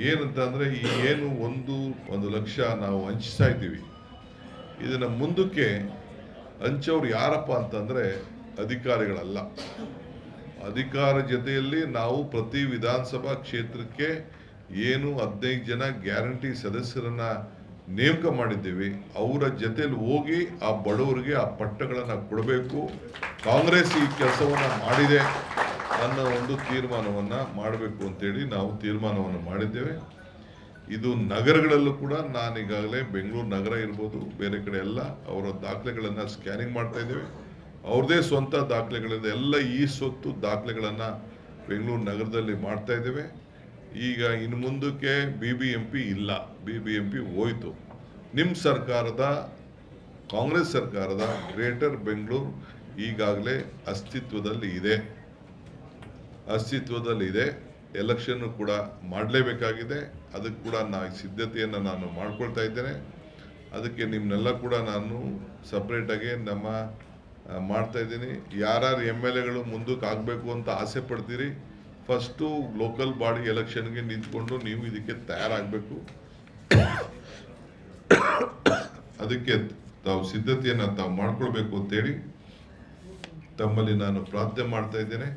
ಏನಂತಂದರೆ ಈ ಏನು ಒಂದು ಲಕ್ಷ ನಾವು ಹಂಚ್ತಾ ಇದ್ದೀವಿ, ಇದನ್ನು ಮುಂದಕ್ಕೆ ಹಂಚೋರು ಯಾರಪ್ಪ ಅಂತಂದರೆ ಅಧಿಕಾರಿಗಳಲ್ಲ. ಅಧಿಕಾರ ಜೊತೆಯಲ್ಲಿ ನಾವು ಪ್ರತಿ ವಿಧಾನಸಭಾ ಕ್ಷೇತ್ರಕ್ಕೆ ಏನು 15 ಜನ ಗ್ಯಾರಂಟಿ ಸದಸ್ಯರನ್ನ ನೇಮಕ ಮಾಡಿದ್ದೀವಿ, ಅವರ ಜೊತೆಲಿ ಹೋಗಿ ಆ ಬಡವರಿಗೆ ಆ ಪಟ್ಟಗಳನ್ನು ಕೊಡಬೇಕು. ಕಾಂಗ್ರೆಸ್ ಈ ಕೆಲಸವನ್ನು ಮಾಡಿದೆ ಅನ್ನೋ ಒಂದು ತೀರ್ಮಾನವನ್ನು ಮಾಡಬೇಕು ಅಂತೇಳಿ ನಾವು ತೀರ್ಮಾನವನ್ನು ಮಾಡಿದ್ದೇವೆ. ಇದು ನಗರಗಳಲ್ಲೂ ಕೂಡ ನಾನೀಗಾಗಲೇ ಬೆಂಗಳೂರು ನಗರ ಇರ್ಬೋದು, ಬೇರೆ ಕಡೆ ಎಲ್ಲ ಅವರ ದಾಖಲೆಗಳನ್ನು ಸ್ಕ್ಯಾನಿಂಗ್ ಮಾಡ್ತಾ ಇದ್ದೇವೆ. ಅವ್ರದ್ದೇ ಸ್ವಂತ ದಾಖಲೆಗಳಿಂದ ಎಲ್ಲ ಈ ಸ್ವತ್ತು ದಾಖಲೆಗಳನ್ನು ಬೆಂಗಳೂರು ನಗರದಲ್ಲಿ ಮಾಡ್ತಾ ಇದ್ದೇವೆ. ಈಗ ಇನ್ನು ಮುಂದಕ್ಕೆ BBMP ಇಲ್ಲ, BBMP ಹೋಯಿತು. ನಿಮ್ಮ ಸರ್ಕಾರದ ಕಾಂಗ್ರೆಸ್ ಸರ್ಕಾರದ ಗ್ರೇಟರ್ ಬೆಂಗಳೂರು ಈಗಾಗಲೇ ಅಸ್ತಿತ್ವದಲ್ಲಿ ಇದೆ. ಎಲೆಕ್ಷನ್ನು ಕೂಡ ಮಾಡಲೇಬೇಕಾಗಿದೆ. ಅದಕ್ಕೆ ಕೂಡ ಸಿದ್ಧತೆಯನ್ನು ನಾನು ಮಾಡ್ಕೊಳ್ತಾ ಇದ್ದೇನೆ. ಅದಕ್ಕೆ ನಿಮ್ಮನ್ನೆಲ್ಲ ಕೂಡ ನಾನು ಸಪ್ರೇಟಾಗಿ ಮಾಡ್ತಾ ಇದ್ದೀನಿ. ಯಾರ್ಯಾರು MLAಗಳು ಮುಂದಕ್ಕೆ ಆಗಬೇಕು ಅಂತ ಆಸೆ ಪಡ್ತೀರಿ, ಫಸ್ಟು ಲೋಕಲ್ ಬಾಡಿ ಎಲೆಕ್ಷನ್ಗೆ ನಿಂತ್ಕೊಂಡು ನೀವು ಇದಕ್ಕೆ ತಯಾರಾಗಬೇಕು. ಅದಕ್ಕೆ ತಾವು ಸಿದ್ಧತೆಯನ್ನು ತಾವು ಮಾಡ್ಕೊಳ್ಬೇಕು ಅಂತೇಳಿ ತಮ್ಮಲ್ಲಿ ನಾನು ಪ್ರಾರ್ಥನೆ ಮಾಡ್ತಾ ಇದ್ದೇನೆ.